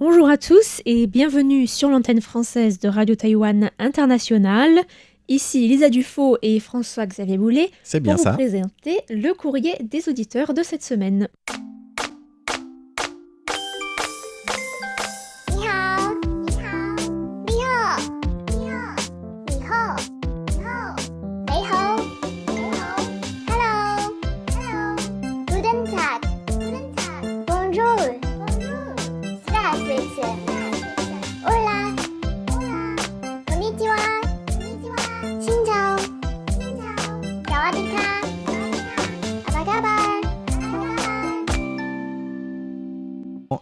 Bonjour à tous et bienvenue sur l'antenne française de Radio Taïwan International. Ici Lisa Dufaux et François-Xavier Boulet C'est pour bien vous ça. présenter le courrier des auditeurs de cette semaine. 你好，你好，你好，你好，你好，你好，你好，你好，Hello, Hello, Guten Tag, Guten Tag, Bonjour, Bonjour, Здравствуйте, Hola, Hola, Konnichiwa, Konnichiwa, Xin chào, Xin chào, Sawadika, Sawadika, Apa kabar, Apa kabar.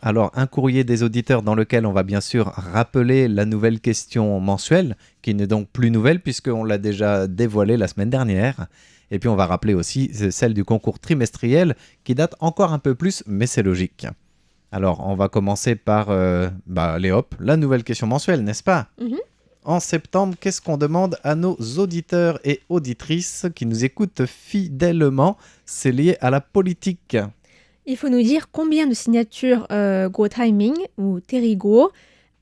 Alors, un courrier des auditeurs dans lequel on va bien sûr rappeler la nouvelle question mensuelle, qui n'est donc plus nouvelle puisqu'on l'a déjà dévoilée la semaine dernière. Et puis on va rappeler aussi celle du concours trimestriel qui date encore un peu plus, mais c'est logique. Alors, on va commencer par, Léop, la nouvelle question mensuelle, n'est-ce pas ? Mhm. En septembre, qu'est-ce qu'on demande à nos auditeurs et auditrices qui nous écoutent fidèlement ? C'est lié à la politique. Il faut nous dire combien de signatures Guo Taiming ou Terry Guo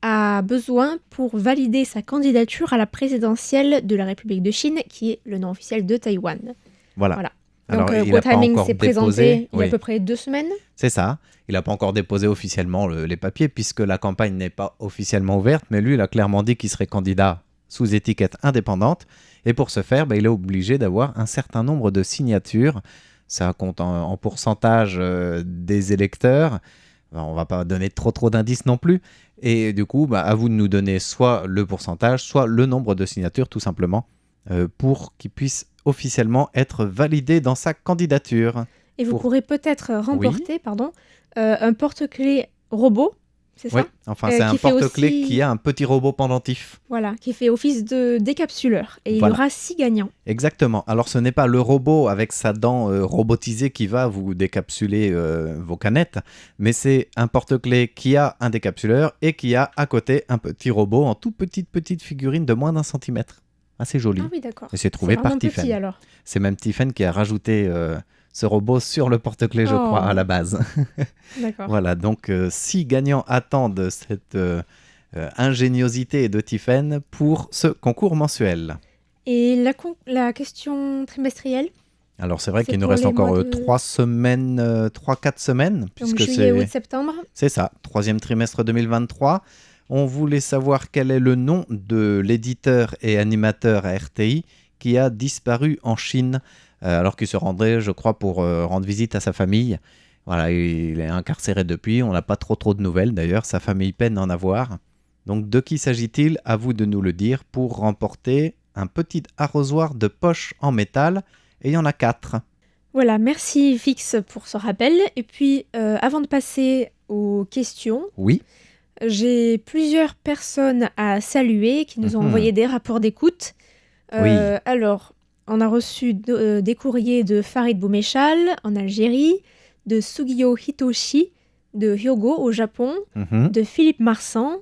a besoin pour valider sa candidature à la présidentielle de la République de Chine, qui est le nom officiel de Taïwan. Voilà. Voilà. Alors, Donc il Guo n'a pas Taiming encore s'est déposé, présenté il y a oui. à peu près 2 semaines. C'est ça. Il n'a pas encore déposé officiellement les papiers puisque la campagne n'est pas officiellement ouverte, mais lui, il a clairement dit qu'il serait candidat sous étiquette indépendante. Et pour ce faire, il est obligé d'avoir un certain nombre de signatures. Ça compte en pourcentage des électeurs. On ne va pas donner trop d'indices non plus. Et du coup, à vous de nous donner soit le pourcentage, soit le nombre de signatures, tout simplement, pour qu'il puisse officiellement être validé dans sa candidature. Et vous Pour- pourrez peut-être remporter un porte-clés robot, c'est Oui, ça ? enfin, c'est un qui fait porte-clés aussi- qui a un petit robot pendentif. Voilà, qui fait office de décapsuleur. Et Voilà. il y aura 6 gagnants. Exactement. Alors, ce n'est pas le robot avec sa dent robotisée qui va vous décapsuler vos canettes, mais c'est un porte-clés qui a un décapsuleur et qui a à côté un petit robot en toute petite figurine de moins d'1 centimètre. Assez joli. Ah oui, d'accord. Et c'est trouvé vraiment par petit Tiffen. alors. C'est même Tiffen qui a rajouté ce robot sur le porte-clés, je crois, à la base. D'accord. Voilà, donc 6 gagnants attendent cette ingéniosité de Tiffen pour ce concours mensuel. Et la question trimestrielle, Alors c'est vrai C'est qu'il nous pour reste les encore mois de- 3-4 semaines, donc puisque juillet, août, c'est septembre. ça, 3e trimestre 2023. On voulait savoir quel est le nom de l'éditeur et animateur à RTI qui a disparu en Chine, alors qu'il se rendrait, je crois, pour rendre visite à sa famille. Voilà, il est incarcéré depuis, on n'a pas trop de nouvelles d'ailleurs, sa famille peine à en avoir. Donc de qui s'agit-il ? À vous de nous le dire pour remporter un petit arrosoir de poche en métal, et il y en a 4. Voilà, merci Fix pour ce rappel. Et puis, avant de passer aux questions, Oui, j'ai plusieurs personnes à saluer qui nous ont Mhm. envoyé des rapports d'écoute. Oui. Alors, on a reçu des courriers de Farid Boumechal en Algérie, de Sugio Hitoshi de Hyogo au Japon, mhm, de Philippe Marsan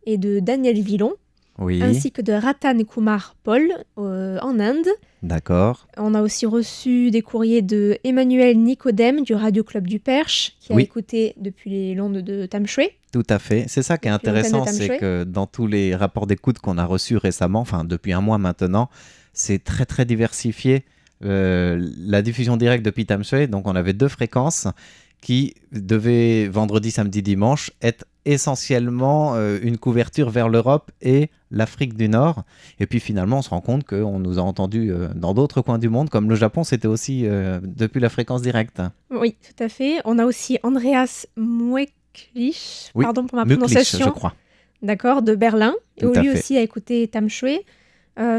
et de Daniel Villon, oui, ainsi que de Ratan Kumar Paul en Inde. d'accord. On a aussi reçu des courriers de Emmanuel Nicodème du Radio Club du Perche, qui a Oui. écouté depuis les l'onde de Tamshui. Tout à fait. C'est ça qui est Depuis l'antenne de intéressant, c'est Tamshui. que dans tous les rapports d'écoute qu'on a reçus récemment, enfin depuis un mois maintenant, c'est très diversifié. La diffusion directe depuis Tamshui, donc on avait 2 fréquences qui devaient, vendredi, samedi, dimanche, être essentiellement une couverture vers l'Europe et l'Afrique du Nord. Et puis finalement, on se rend compte qu'on nous a entendus dans d'autres coins du monde, comme le Japon, c'était aussi depuis la fréquence directe. Oui, tout à fait. On a aussi Andreas Mueklich, Oui, pardon pour ma Muklich, prononciation, je crois. d'accord, de Berlin. Et Tout à lui fait. aussi a écouté Tamshui.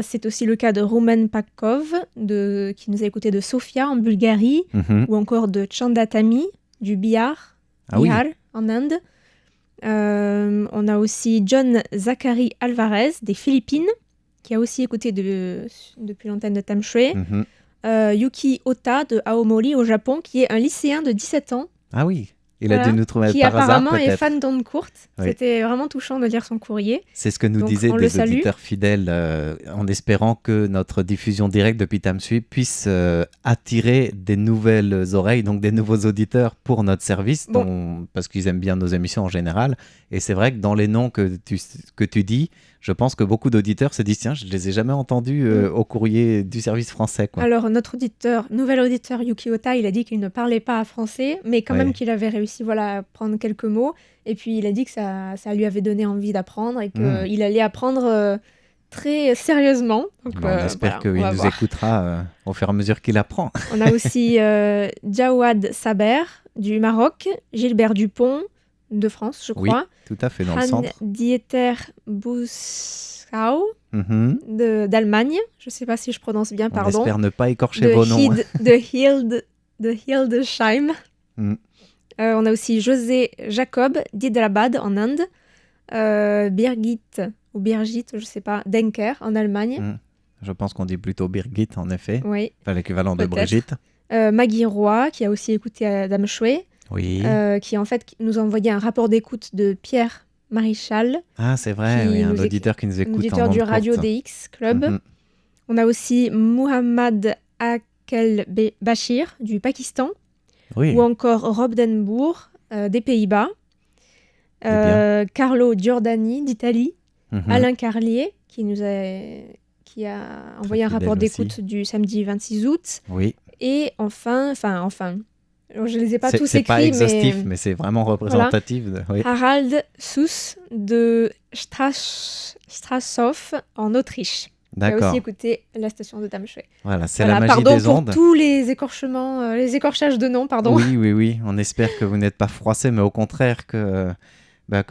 C'est aussi le cas de Roman Pakov, qui nous a écouté de Sofia en Bulgarie, Mhm. ou encore de Chandatami du Bihar, Ah oui. en Inde. On a aussi John Zachary Alvarez des Philippines, qui a aussi écouté depuis l'antenne de Tamshui. Mhm. Yuki Ota de Aomori au Japon, qui est un lycéen de 17 ans. Ah oui, Il a Voilà. dû nous trouver Qui par hasard, apparemment est peut-être. fan d'Anne-Court. Oui. C'était vraiment touchant de lire son courrier. C'est ce que nous Donc, disaient on le des salue. auditeurs fidèles, en espérant que notre diffusion directe depuis Tamsui puisse attirer des nouvelles oreilles, donc des nouveaux auditeurs pour notre service, Bon. parce qu'ils aiment bien nos émissions en général. Et c'est vrai que dans les noms que tu dis, je pense que beaucoup d'auditeurs se disent tiens, je les ai jamais entendus au courrier du service français, quoi. Alors, notre nouvel auditeur Yuki Ota, il a dit qu'il ne parlait pas français, mais quand Ouais. même qu'il avait réussi à prendre quelques mots. Et puis, il a dit que ça lui avait donné envie d'apprendre et qu'il allait apprendre très sérieusement. Donc, On espère voilà, on qu'il va nous voir. écoutera au fur et à mesure qu'il apprend. On a aussi Jawad Saber du Maroc, Gilbert Dupont de France, je Oui, crois. tout à fait, dans le Han centre. Dieter Buskau Mhm. d'Allemagne. Je ne sais pas si je prononce bien, On pardon. espère ne pas écorcher vos noms. De Hildesheim. Mm. On a aussi José Jacob d'Hyderabad en Inde. Birgit, je ne sais pas, Denker en Allemagne. Mm. Je pense qu'on dit plutôt Birgit, en effet. Oui. Enfin, l'équivalent de Peut-être. Brigitte. Maggie Roy, qui a aussi écouté Dame Chouet, Oui. qui en fait nous a envoyé un rapport d'écoute de Pierre Marichal, Ah, c'est vrai, qui oui, un nous auditeur qui nous un écoute auditeur en du ondes Radio courtes. DX Club. Mhm. On a aussi Muhammad Akel Bashir du Pakistan, Oui, ou encore Rob Denbourg des Pays-Bas, bien. Carlo Giordani d'Italie, Mhm. Alain Carlier qui a envoyé un fidèle rapport aussi. d'écoute du samedi 26 août, Oui, et enfin, alors, je les ai pas tous c'est pas écrits, exhaustif, mais mais c'est vraiment représentatif. Oui. Harald Suss de Strassow en Autriche, qui a D'accord. aussi écouté la station de Dame Chouet. Voilà, c'est Voilà, la magie pardon des pour ondes. tous les écorchements, les écorchages de noms, pardon. Oui. On espère que vous n'êtes pas froissés, mais au contraire que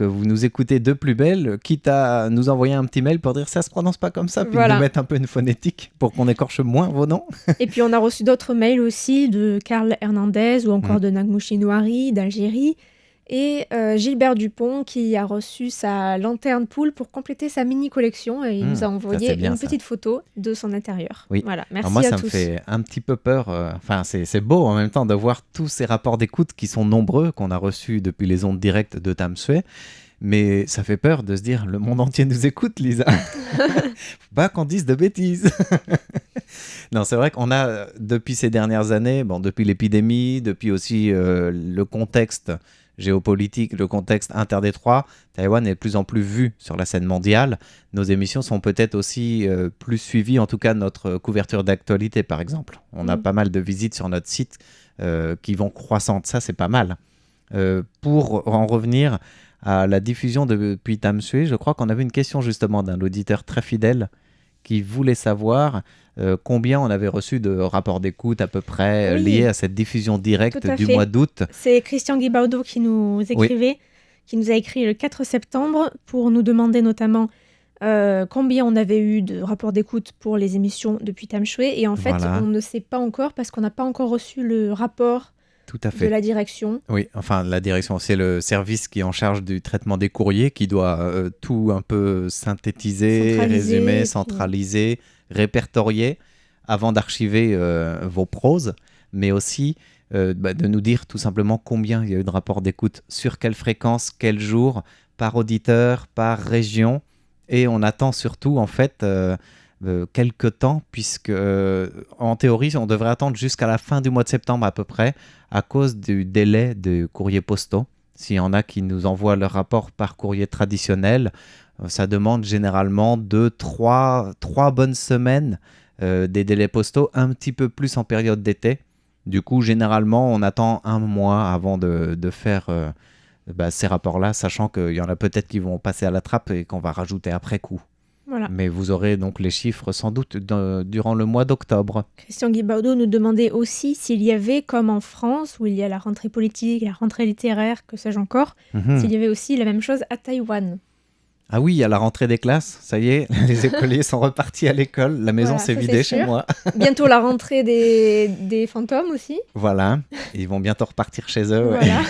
vous nous écoutez de plus belle, quitte à nous envoyer un petit mail pour dire ça se prononce pas comme ça, puis Voilà. nous mettre un peu une phonétique pour qu'on écorche moins vos noms. Et puis on a reçu d'autres mails aussi de Karl Hernandez ou encore de Nagmouchi Noiri d'Algérie, et Gilbert Dupont qui a reçu sa lanterne poule pour compléter sa mini collection, et il nous a ça, envoyé c'est bien, une ça. petite photo de son intérieur. Oui. Voilà, merci Alors moi, à ça tous. me fait un petit peu peur. Enfin, c'est beau en même temps de voir tous ces rapports d'écoute qui sont nombreux, qu'on a reçus depuis les ondes directes de Tamsui. Mais ça fait peur de se dire, le monde entier nous écoute, Lisa. Faut pas qu'on dise de bêtises. Non, c'est vrai qu'on a, depuis ces dernières années, depuis l'épidémie, depuis aussi le contexte géopolitique, le contexte interdétroit, Taïwan est de plus en plus vu sur la scène mondiale. Nos émissions sont peut-être aussi plus suivies, en tout cas notre couverture d'actualité, par exemple. On a pas mal de visites sur notre site qui vont croissantes. Ça, c'est pas mal. Pour en revenir à la diffusion depuis Tamsui, je crois qu'on avait une question justement d'un auditeur très fidèle qui voulait savoir combien on avait reçu de rapports d'écoute à peu près Oui. liés à cette diffusion directe Tout à du fait. mois d'août. C'est Christian Guibaudo qui nous écrivait, qui nous a écrit le 4 septembre pour nous demander notamment combien on avait eu de rapports d'écoute pour les émissions depuis Tamsui. Et en fait, Voilà. on ne sait pas encore parce qu'on n'a pas encore reçu le rapport Tout à de fait. la direction. Oui, enfin la direction, c'est le service qui est en charge du traitement des courriers, qui doit tout un peu synthétiser, Centraliser, résumer, puis- centraliser, répertorier avant d'archiver vos proses, mais aussi de nous dire tout simplement combien il y a eu de rapports d'écoute, sur quelle fréquence, quel jour, par auditeur, par région. Et on attend surtout en fait quelques temps, puisque en théorie on devrait attendre jusqu'à la fin du mois de septembre à peu près, à cause du délai de courriers postaux. S'il y en a qui nous envoient leur rapport par courrier traditionnel, ça demande généralement 3 bonnes semaines des délais postaux, un petit peu plus en période d'été. Du coup, généralement, on attend un mois avant de faire ces rapports-là, sachant qu'il y en a peut-être qui vont passer à la trappe et qu'on va rajouter après coup. Voilà. Mais vous aurez donc les chiffres sans doute durant le mois d'octobre. Christian Guibaudo nous demandait aussi s'il y avait, comme en France, où il y a la rentrée politique, la rentrée littéraire, que sais-je encore, Mhm. s'il y avait aussi la même chose à Taïwan. Ah oui, à la rentrée des classes, ça y est, les écoliers sont repartis à l'école. La maison Voilà, s'est ça, vidée c'est chez sûr. moi. Bientôt la rentrée des fantômes aussi. Voilà, ils vont bientôt repartir chez eux. Ouais. Voilà.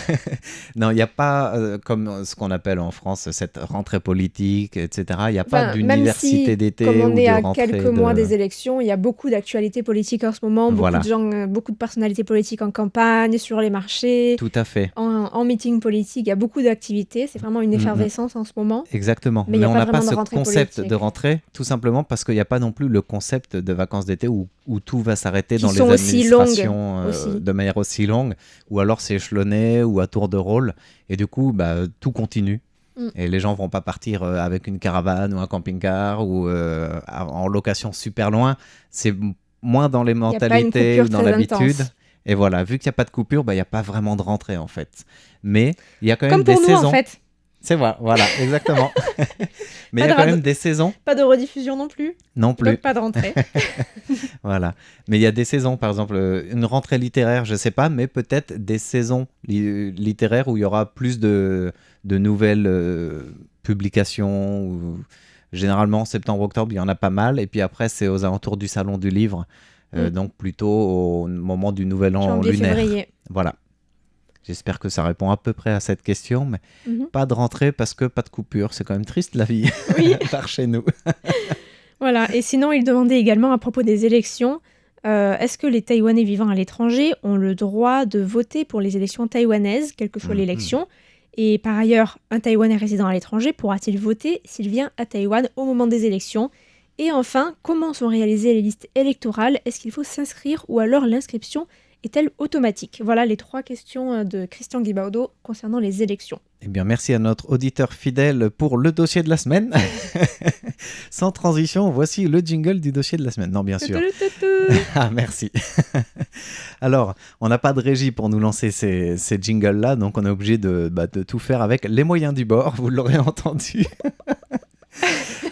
Non, il n'y a pas, comme ce qu'on appelle en France, cette rentrée politique, etc. Il n'y a pas Enfin, même d'université si, d'été comme on ou est de à rentrée quelques mois de... des élections, il y a beaucoup d'actualités politiques en ce moment, beaucoup Voilà, de gens, beaucoup de personnalités politiques en campagne, sur les marchés, tout à fait. en meeting politique, il y a beaucoup d'activités, c'est vraiment une Mm, mm. effervescence en ce moment. Exactement. Mais il Mais y a on pas n'a pas vraiment de ce rentrée concept politique. de rentrée, tout simplement parce qu'il n'y a pas non plus le concept de vacances d'été où tout va s'arrêter Qui dans les sont aussi longues administrations aussi. de manière aussi longue, ou alors c'est échelonné ou à tour de rôle, et du coup, bah, tout continue. Mm. Et les gens vont pas partir avec une caravane ou un camping-car ou en location super loin. C'est moins dans les Il n'y a pas une mentalités ou coupure dans très l'habitude. intense. Et voilà, vu qu'il n'y a pas de coupure, bah, il n'y a pas vraiment de rentrée en fait. Mais il y a quand même Comme des pour nous saisons. en fait. C'est vrai, voilà, exactement. Mais il y Pas a de quand rad- même des saisons Pas de rediffusion non plus, non plus. donc pas de rentrée. Voilà. Mais il y a des saisons, par exemple, une rentrée littéraire, je sais pas, mais peut-être des saisons littéraires où il y aura plus de nouvelles publications. Généralement, septembre-octobre, il y en a pas mal. Et puis après, c'est aux alentours du Salon du Livre, donc plutôt au moment du Nouvel An Janvier, lunaire. février. Voilà. J'espère que ça répond à peu près à cette question, mais Mhm. pas de rentrée parce que pas de coupure. C'est quand même triste la vie Oui. par chez nous. Voilà, et sinon, il demandait également à propos des élections, est-ce que les Taïwanais vivant à l'étranger ont le droit de voter pour les élections taïwanaises, quelle que soit Mhm. l'élection? Et par ailleurs, un Taïwanais résidant à l'étranger pourra-t-il voter s'il vient à Taïwan au moment des élections? Et enfin, comment sont réalisées les listes électorales? Est-ce qu'il faut s'inscrire ou alors l'inscription est-elle automatique? Voilà les 3 questions de Christian Guibaudo concernant les élections. Eh bien, merci à notre auditeur fidèle pour le dossier de la semaine. Sans transition, voici le jingle du dossier de la semaine. Non, bien sûr. Ah, merci. Alors, on n'a pas de régie pour nous lancer ces jingles-là, donc on est obligé de tout faire avec les moyens du bord, vous l'aurez entendu.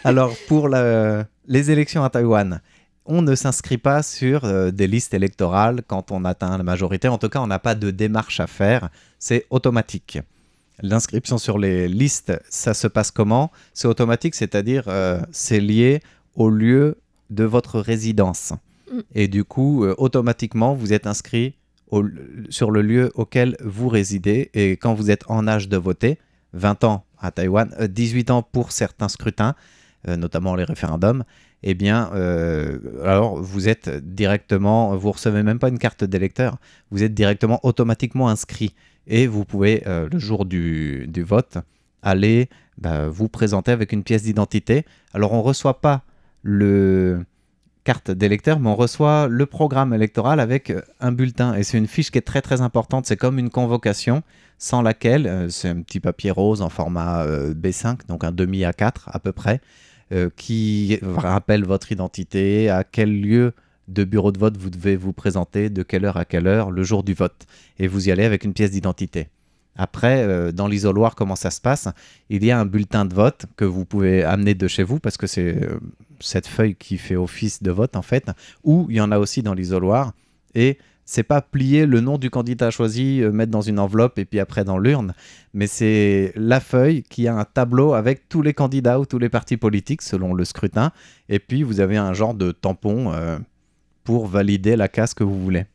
Alors, pour les élections à Taïwan, on ne s'inscrit pas sur des listes électorales quand on atteint la majorité. En tout cas, on n'a pas de démarche à faire. C'est automatique. L'inscription sur les listes, ça se passe comment? C'est automatique, c'est-à-dire c'est lié au lieu de votre résidence. Et du coup, automatiquement, vous êtes inscrit sur le lieu auquel vous résidez. Et quand vous êtes en âge de voter, 20 ans à Taïwan, 18 ans pour certains scrutins, notamment les référendums, eh bien, alors vous êtes directement, vous recevez même pas une carte d'électeur, vous êtes directement automatiquement inscrit. Et vous pouvez, le jour du vote, aller vous présenter avec une pièce d'identité. Alors, on ne reçoit pas le carte d'électeur, mais on reçoit le programme électoral avec un bulletin. Et c'est une fiche qui est très, très importante. C'est comme une convocation sans laquelle, c'est un petit papier rose en format B5, donc un demi A4 à peu près, qui rappelle votre identité, à quel lieu de bureau de vote vous devez vous présenter, de quelle heure à quelle heure, le jour du vote. Et vous y allez avec une pièce d'identité. Après, dans l'isoloir, comment ça se passe? Il y a un bulletin de vote que vous pouvez amener de chez vous, parce que c'est cette feuille qui fait office de vote, en fait, ou il y en a aussi dans l'isoloir. Et c'est pas plier le nom du candidat choisi, mettre dans une enveloppe et puis après dans l'urne, mais c'est la feuille qui a un tableau avec tous les candidats ou tous les partis politiques selon le scrutin. Et puis, vous avez un genre de tampon pour valider la case que vous voulez.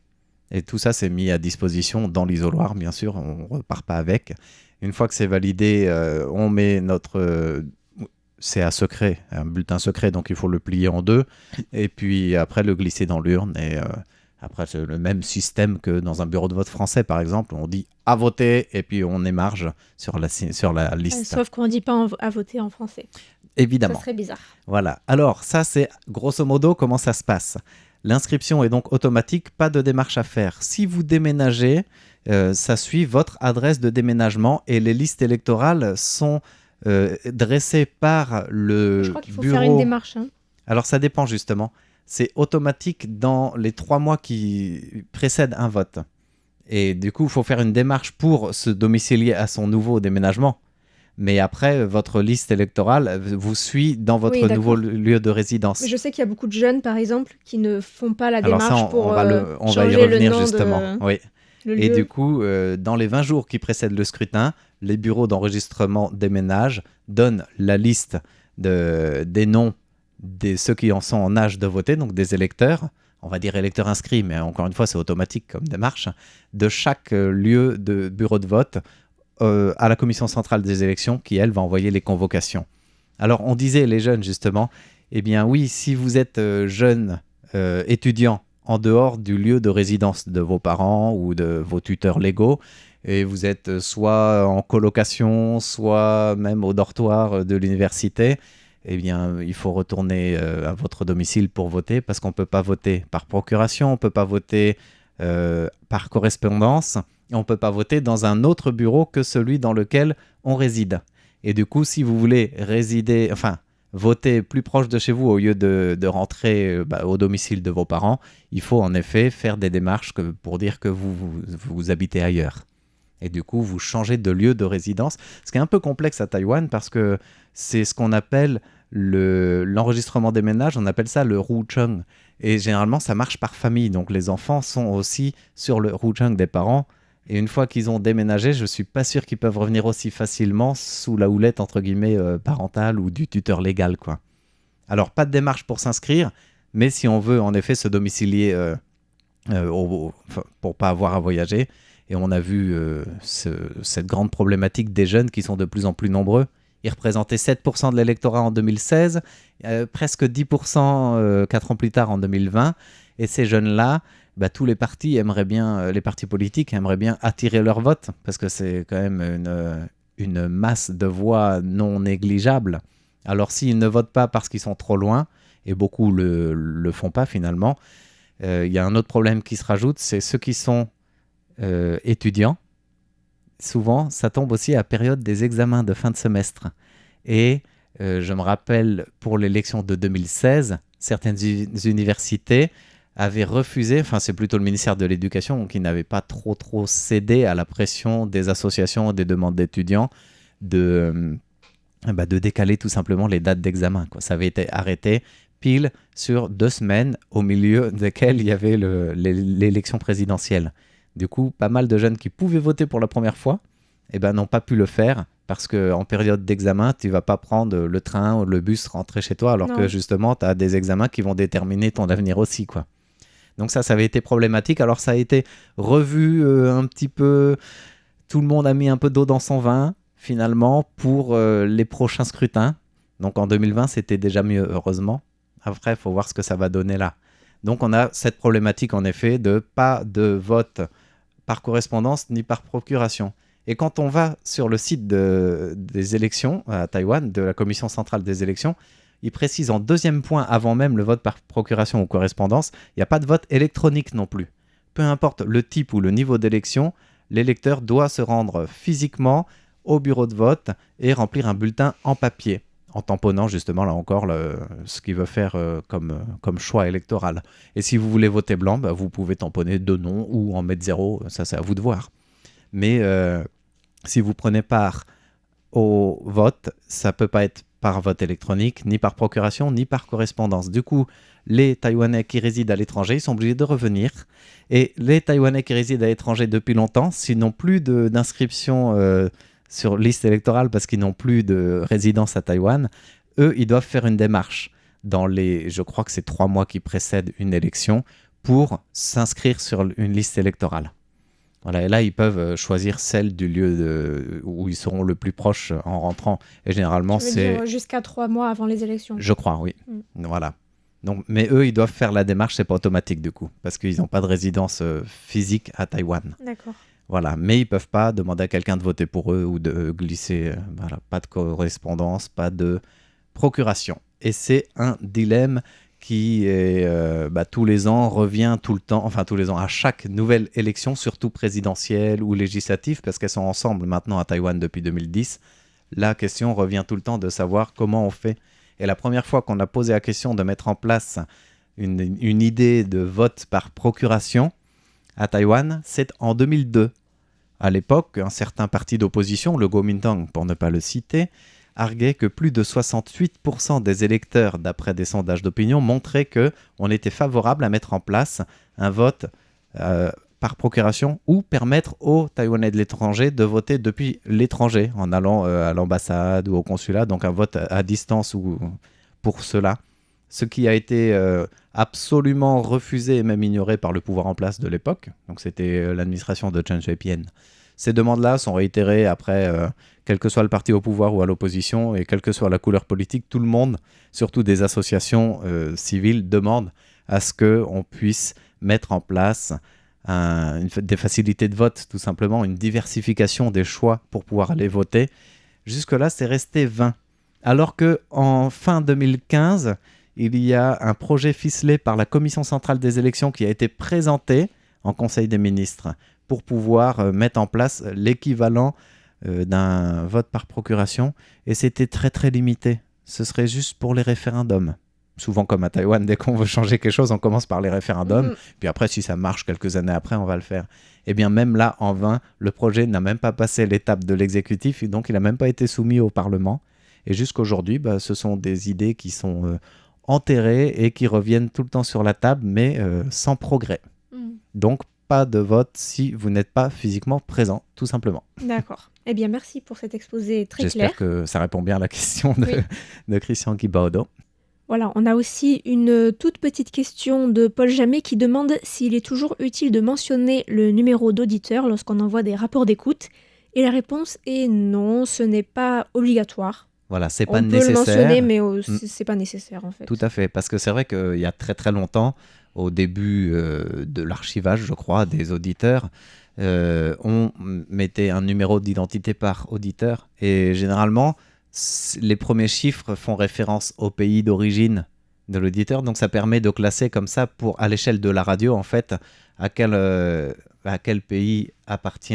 Et tout ça, c'est mis à disposition dans l'isoloir, bien sûr, on ne repart pas avec. Une fois que c'est validé, on met notre... c'est à secret, un bulletin secret, donc il faut le plier en deux, et puis après le glisser dans l'urne. Et après, c'est le même système que dans un bureau de vote français, par exemple. On dit « à voter » et puis on émarge sur la liste. Sauf qu'on ne dit pas à voter en français. Évidemment. Ça serait bizarre. Voilà. Alors, ça, c'est grosso modo comment ça se passe. L'inscription est donc automatique, pas de démarche à faire. Si vous déménagez, ça suit votre adresse de déménagement et les listes électorales sont dressées par le Je crois qu'il faut bureau. faire une démarche. Hein. Alors ça dépend justement. C'est automatique dans les 3 mois qui précèdent un vote. Et du coup, il faut faire une démarche pour se domicilier à son nouveau déménagement. Mais après, votre liste électorale vous suit dans votre nouveau lieu de résidence. Mais je sais qu'il y a beaucoup de jeunes, par exemple, qui ne font pas la Alors démarche ça, pour on va y changer le revenir nom justement. Oui. Et du coup, dans les 20 jours qui précèdent le scrutin, les bureaux d'enregistrement des ménages donnent la liste des noms de ceux qui en sont en âge de voter, donc des électeurs, on va dire électeurs inscrits, mais encore une fois, c'est automatique comme démarche, de chaque lieu de bureau de vote à la commission centrale des élections qui, elle, va envoyer les convocations. Alors, on disait, les jeunes, justement, eh bien oui, si vous êtes jeune étudiant en dehors du lieu de résidence de vos parents ou de vos tuteurs légaux, et vous êtes soit en colocation, soit même au dortoir de l'université, eh bien, il faut retourner à votre domicile pour voter, parce qu'on ne peut pas voter par procuration, on ne peut pas voter par correspondance, on ne peut pas voter dans un autre bureau que celui dans lequel on réside. Et du coup, si vous voulez voter plus proche de chez vous au lieu de rentrer au domicile de vos parents, il faut en effet faire des démarches pour dire que vous habitez ailleurs. Et du coup, vous changez de lieu de résidence. Ce qui est un peu complexe à Taïwan parce que c'est ce qu'on appelle l'enregistrement des ménages, on appelle ça le rucheng. Et généralement, ça marche par famille. Donc les enfants sont aussi sur le rucheng des parents. Et une fois qu'ils ont déménagé, je ne suis pas sûr qu'ils peuvent revenir aussi facilement sous la houlette, entre guillemets, parentale ou du tuteur légal, quoi. Alors, pas de démarche pour s'inscrire, mais si on veut, en effet, se domicilier pour ne pas avoir à voyager. Et on a vu cette grande problématique des jeunes qui sont de plus en plus nombreux. Ils représentaient 7% de l'électorat en 2016, presque 10% 4 ans plus tard en 2020. Et ces jeunes-là, tous les partis les partis politiques aimeraient bien attirer leur vote, parce que c'est quand même une masse de voix non négligeable. Alors s'ils ne votent pas parce qu'ils sont trop loin, et beaucoup le font pas finalement, il y a un autre problème qui se rajoute, c'est ceux qui sont étudiants. Souvent, ça tombe aussi à la période des examens de fin de semestre. Et je me rappelle, pour l'élection de 2016, certaines universités avaient refusé, c'est plutôt le ministère de l'Éducation qui n'avait pas trop cédé à la pression des associations et des demandes d'étudiants de décaler tout simplement les dates d'examen, quoi. Ça avait été arrêté pile sur 2 semaines au milieu desquelles il y avait l'élection présidentielle. Du coup, pas mal de jeunes qui pouvaient voter pour la première fois n'ont pas pu le faire parce qu'en période d'examen, tu ne vas pas prendre le train ou le bus rentrer chez toi alors que justement, tu as des examens qui vont déterminer ton avenir aussi, quoi. Donc ça avait été problématique. Alors ça a été revu un petit peu. Tout le monde a mis un peu d'eau dans son vin, finalement, pour les prochains scrutins. Donc en 2020, c'était déjà mieux, heureusement. Après, il faut voir ce que ça va donner là. Donc on a cette problématique, en effet, de pas de vote par correspondance ni par procuration. Et quand on va sur le site des élections à Taïwan, de la Commission centrale des élections, il précise en 2e point, avant même le vote par procuration ou correspondance, il n'y a pas de vote électronique non plus. Peu importe le type ou le niveau d'élection, l'électeur doit se rendre physiquement au bureau de vote et remplir un bulletin en papier, en tamponnant justement là encore ce qu'il veut faire comme choix électoral. Et si vous voulez voter blanc, vous pouvez tamponner 2 noms ou en mettre 0, ça c'est à vous de voir. Mais si vous prenez part au vote, ça ne peut pas être par vote électronique, ni par procuration, ni par correspondance. Du coup, les Taïwanais qui résident à l'étranger, ils sont obligés de revenir. Et les Taïwanais qui résident à l'étranger depuis longtemps, s'ils n'ont plus d'inscription sur liste électorale parce qu'ils n'ont plus de résidence à Taïwan, eux, ils doivent faire une démarche je crois que c'est 3 mois qui précèdent une élection pour s'inscrire sur une liste électorale. Voilà, et là, ils peuvent choisir celle du lieu où ils seront le plus proches en rentrant. Et généralement, c'est jusqu'à 3 mois avant les élections. Je crois, oui. Voilà. Donc, mais eux, ils doivent faire la démarche, c'est pas automatique du coup, parce qu'ils n'ont pas de résidence physique à Taïwan. D'accord. Voilà, mais ils peuvent pas demander à quelqu'un de voter pour eux ou de glisser. Pas de correspondance, pas de procuration. Et c'est un dilemme qui est, tous les ans revient tout le temps, tous les ans à chaque nouvelle élection, surtout présidentielle ou législative, parce qu'elles sont ensemble maintenant à Taïwan depuis 2010. La question revient tout le temps de savoir comment on fait. Et la première fois qu'on a posé la question de mettre en place une idée de vote par procuration à Taïwan, c'est en 2002. À l'époque, un certain parti d'opposition, le Kuomintang pour ne pas le citer, arguait que plus de 68% des électeurs, d'après des sondages d'opinion, montraient qu'on était favorable à mettre en place un vote par procuration ou permettre aux Taïwanais de l'étranger de voter depuis l'étranger en allant à l'ambassade ou au consulat, donc un vote à distance ou pour cela. Ce qui a été absolument refusé et même ignoré par le pouvoir en place de l'époque. Donc c'était l'administration de Chen Shui-bian. Ces demandes-là sont réitérées après, quel que soit le parti au pouvoir ou à l'opposition, et quelle que soit la couleur politique, tout le monde, surtout des associations civiles, demandent à ce qu'on puisse mettre en place des facilités de vote, tout simplement, une diversification des choix pour pouvoir aller voter. Jusque-là, c'est resté vain. Alors qu'en fin 2015, il y a un projet ficelé par la Commission centrale des élections qui a été présenté en Conseil des ministres pour pouvoir mettre en place l'équivalent d'un vote par procuration. Et c'était très très limité. Ce serait juste pour les référendums. Souvent comme à Taïwan, dès qu'on veut changer quelque chose, on commence par les référendums. Puis après, si ça marche quelques années après, on va le faire. Eh bien même là, en vain, le projet n'a même pas passé l'étape de l'exécutif. Et donc il n'a même pas été soumis au Parlement. Et jusqu'aujourd'hui, ce sont des idées qui sont enterrées et qui reviennent tout le temps sur la table, mais sans progrès. Donc, pas de vote si vous n'êtes pas physiquement présent, tout simplement. D'accord. Eh bien, merci pour cet exposé très clair. J'espère que ça répond bien à la question de Christian Guibaudo. Voilà, on a aussi une toute petite question de Paul Jamet qui demande s'il est toujours utile de mentionner le numéro d'auditeur lorsqu'on envoie des rapports d'écoute. Et la réponse est non, ce n'est pas obligatoire. Voilà, c'est pas nécessaire. On peut le mentionner, mais c'est pas nécessaire en fait. Tout à fait, parce que c'est vrai qu'il y a très très longtemps, au début de l'archivage, je crois, des auditeurs, on mettait un numéro d'identité par auditeur. Et généralement, les premiers chiffres font référence au pays d'origine de l'auditeur. Donc ça permet de classer comme ça, à l'échelle de la radio, en fait, à quel pays appartient...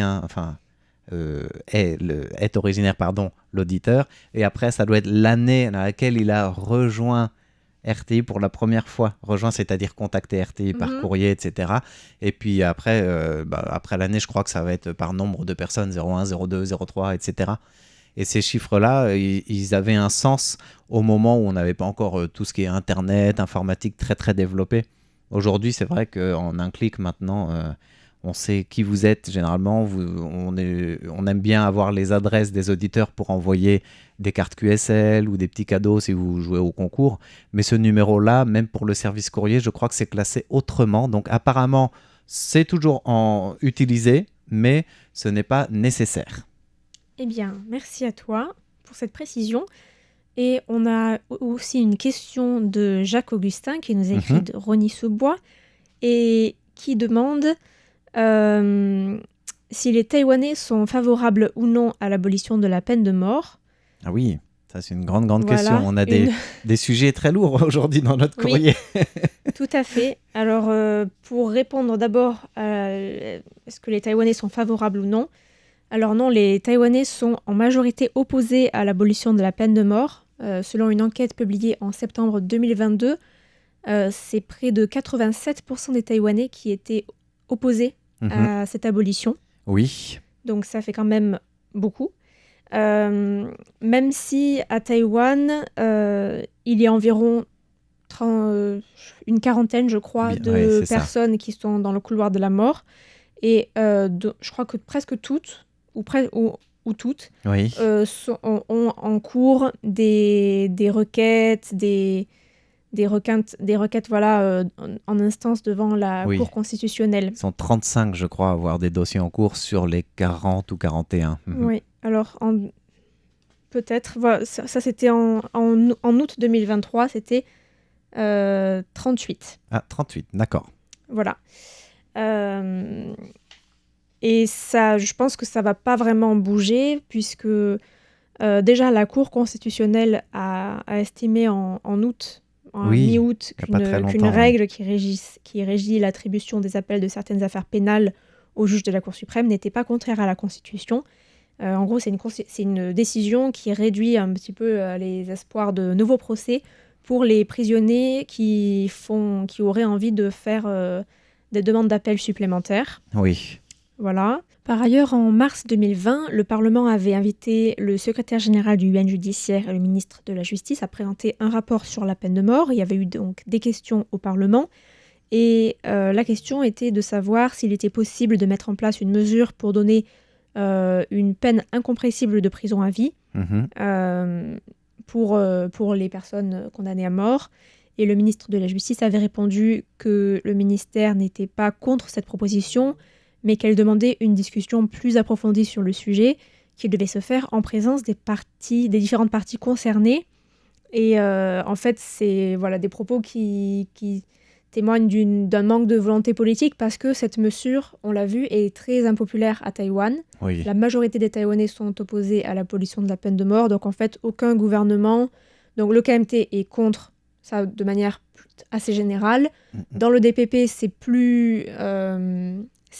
est originaire, l'auditeur. Et après, ça doit être l'année dans laquelle il a rejoint RTI pour la première fois. Rejoint, c'est-à-dire contacter RTI par courrier, etc. Et puis après, après l'année, je crois que ça va être par nombre de personnes, 01, 02, 03, etc. Et ces chiffres-là, ils avaient un sens au moment où on n'avait pas encore tout ce qui est Internet, informatique très, très développé. Aujourd'hui, c'est vrai qu'en un clic maintenant... on sait qui vous êtes, généralement. On aime bien avoir les adresses des auditeurs pour envoyer des cartes QSL ou des petits cadeaux si vous jouez au concours. Mais ce numéro-là, même pour le service courrier, je crois que c'est classé autrement. Donc apparemment, c'est toujours utilisé, mais ce n'est pas nécessaire. Eh bien, merci à toi pour cette précision. Et on a aussi une question de Jacques Augustin qui nous a écrit de Rosny-sous-Bois et qui demande... si les Taïwanais sont favorables ou non à l'abolition de la peine de mort. Ah oui, ça c'est une grande question. On a des sujets très lourds aujourd'hui dans notre courrier. Oui, tout à fait. Alors, pour répondre d'abord à est-ce que les Taïwanais sont favorables ou non? Alors non, les Taïwanais sont en majorité opposés à l'abolition de la peine de mort. Selon une enquête publiée en septembre 2022, c'est près de 87% des Taïwanais qui étaient opposés à cette abolition. Oui. Donc ça fait quand même beaucoup. Même si à Taïwan, il y a environ une quarantaine, je crois, de personnes qui sont dans le couloir de la mort. Et je crois que presque toutes, ou toutes, ont en cours des requêtes, des requêtes en instance devant la Cour constitutionnelle. Ils sont 35, je crois, à avoir des dossiers en cours sur les 40 ou 41. Oui, alors peut-être, ça c'était en août 2023, c'était 38. Ah, 38, d'accord. Voilà. Et ça, je pense que ça ne va pas vraiment bouger, puisque déjà la Cour constitutionnelle a estimé en août, mi-août, qu'une règle qui régit l'attribution des appels de certaines affaires pénales aux juges de la Cour suprême n'était pas contraire à la Constitution. En gros, c'est une décision qui réduit un petit peu les espoirs de nouveaux procès pour les prisonniers qui auraient envie de faire des demandes d'appel supplémentaires. Oui. Voilà. Par ailleurs, en mars 2020, le Parlement avait invité le secrétaire général du yuan judiciaire et le ministre de la Justice à présenter un rapport sur la peine de mort. Il y avait eu donc des questions au Parlement. Et la question était de savoir s'il était possible de mettre en place une mesure pour donner une peine incompressible de prison à vie pour les personnes condamnées à mort. Et le ministre de la Justice avait répondu que le ministère n'était pas contre cette proposition, mais qu'elle demandait une discussion plus approfondie sur le sujet, qui devait se faire en présence des différentes parties concernées. Et en fait, c'est des propos qui témoignent d'un manque de volonté politique, parce que cette mesure, on l'a vu, est très impopulaire à Taïwan. Oui. La majorité des Taïwanais sont opposés à l'abolition de la peine de mort, donc en fait, aucun gouvernement... Donc le KMT est contre ça de manière assez générale. Dans le DPP, c'est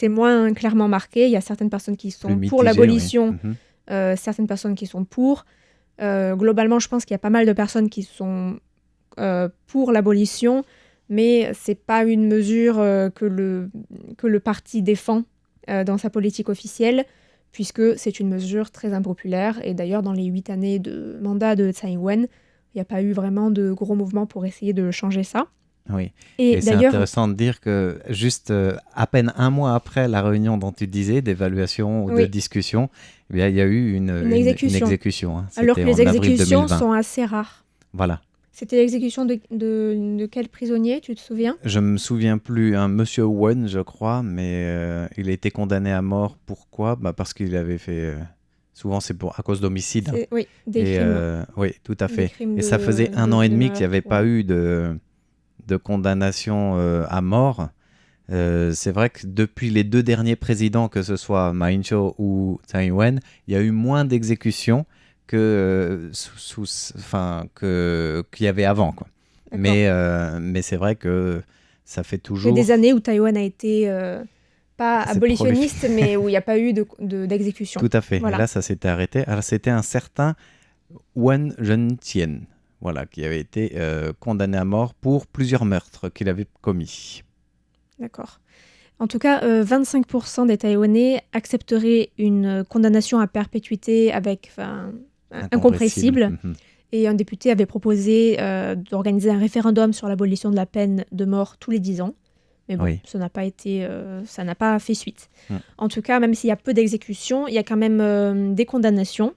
moins clairement marqué. Il y a certaines personnes qui sont Plus pour mitigé, l'abolition, oui. certaines personnes qui sont pour. Globalement, je pense qu'il y a pas mal de personnes qui sont pour l'abolition, mais c'est pas une mesure que le parti défend dans sa politique officielle, puisque c'est une mesure très impopulaire. Et d'ailleurs, dans les 8 années de mandat de Tsai Ing-wen, il n'y a pas eu vraiment de gros mouvements pour essayer de changer ça. Oui. Et Et c'est d'ailleurs, intéressant de dire que juste à peine un mois après la réunion dont tu disais, d'évaluation ou de Oui. discussion, eh bien, il y a eu une exécution. Hein. alors que C'était les en avril exécutions 2020. sont assez rares. Voilà. C'était l'exécution de quel prisonnier, tu te souviens? Je me souviens plus, un monsieur Wen, je crois, mais il a été condamné à mort. Pourquoi? Parce qu'il avait fait... souvent, c'est à cause d'homicide. Oui, des Et, crimes. oui, tout à Des fait. crimes Et ça de- faisait un de- an et de demi meurtre, qu'il n'y avait pas eu de condamnation à mort. C'est vrai que depuis les 2 derniers présidents, que ce soit Ma Ying-jeou ou Tsai Ing-wen, il y a eu moins d'exécutions qu'il y avait avant, quoi. D'accord. Mais c'est vrai que ça fait Il y a toujours... des années où Taïwan a été pas C'est abolitionniste, mais où il n'y a pas eu d'exécution. Tout à fait. Voilà. Et là, ça s'était arrêté. Alors, c'était un certain Wen Zhentien, voilà, qui avait été condamné à mort pour plusieurs meurtres qu'il avait commis. D'accord. En tout cas, 25% des Taïwanais accepteraient une condamnation à perpétuité incompressible. Mhm. Et un député avait proposé d'organiser un référendum sur l'abolition de la peine de mort tous les 10 ans. Mais bon, Oui. ça n'a pas fait suite. Mm. En tout cas, même s'il y a peu d'exécutions, il y a quand même des condamnations.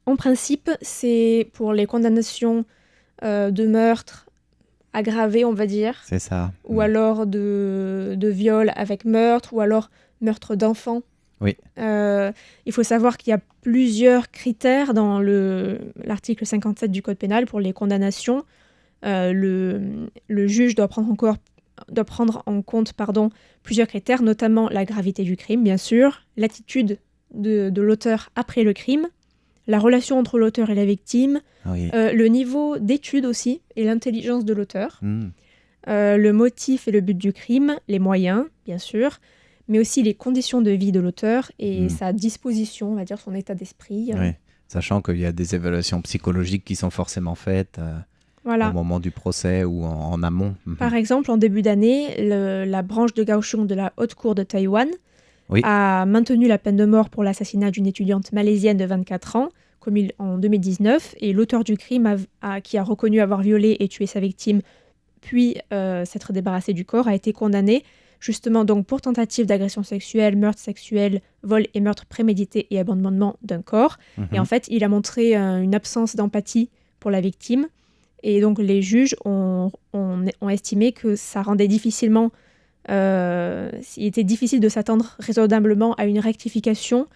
En principe, c'est pour les condamnations de meurtre aggravé, on va dire, C'est ça. ou alors de viol avec meurtre, ou alors meurtre d'enfant. Oui. Il faut savoir qu'il y a plusieurs critères dans l'article 57 du Code pénal pour les condamnations. Le juge doit prendre en compte plusieurs critères, notamment la gravité du crime, bien sûr, l'attitude de l'auteur après le crime, la relation entre l'auteur et la victime, Oui. le niveau d'étude aussi et l'intelligence de l'auteur, Mm. le motif et le but du crime, les moyens, bien sûr, mais aussi les conditions de vie de l'auteur et sa disposition, on va dire son état d'esprit. Oui. Sachant qu'il y a des évaluations psychologiques qui sont forcément faites Voilà. au moment du procès ou en amont. Mhm. Par exemple, en début d'année, la branche de Kaohsiung de la Haute Cour de Taïwan Oui. a maintenu la peine de mort pour l'assassinat d'une étudiante malaisienne de 24 ans, commis en 2019, et l'auteur du crime qui a reconnu avoir violé et tué sa victime, puis s'être débarrassé du corps, a été condamné justement donc pour tentative d'agression sexuelle, meurtre sexuel, vol et meurtre prémédité et abandonnement d'un corps. Mhm. Et en fait, il a montré une absence d'empathie pour la victime. Et donc, les juges ont estimé que ça rendait difficilement... il était difficile de s'attendre raisonnablement à une rectification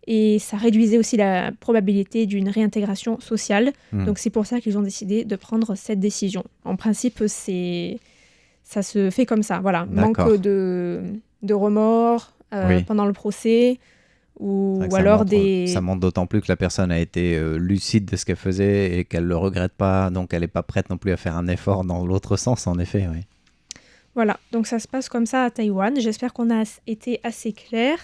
et ça réduisait aussi la probabilité d'une réintégration sociale. Donc, c'est pour ça qu'ils ont décidé de prendre cette décision. En principe, ça se fait comme ça. Voilà. D'accord. Manque de remords Oui. pendant le procès ou C'est vrai que alors ça montre d'autant plus que la personne a été lucide de ce qu'elle faisait et qu'elle ne le regrette pas, donc elle n'est pas prête non plus à faire un effort dans l'autre sens, en effet. Oui. Voilà, donc ça se passe comme ça à Taïwan. J'espère qu'on a été assez clair.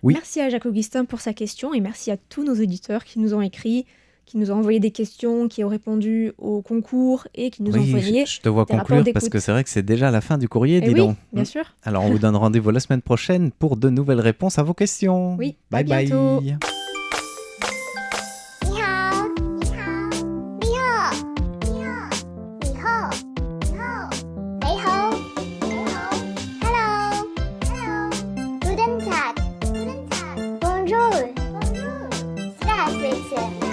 Oui. Merci à Jacques-Augustin pour sa question et merci à tous nos auditeurs qui nous ont écrit, qui nous ont envoyé des questions, qui ont répondu au concours et qui nous ont Oui, envoyé je te vois des rapports conclure d'écoute. parce que c'est vrai que c'est déjà la fin du courrier, Eh dis oui, donc. bien sûr. Alors on vous donne rendez-vous la semaine prochaine pour de nouvelles réponses à vos questions. Oui, bye à bientôt. bye. 你好，你好，你好，你好，你好，你好，你好，你好。plaisir.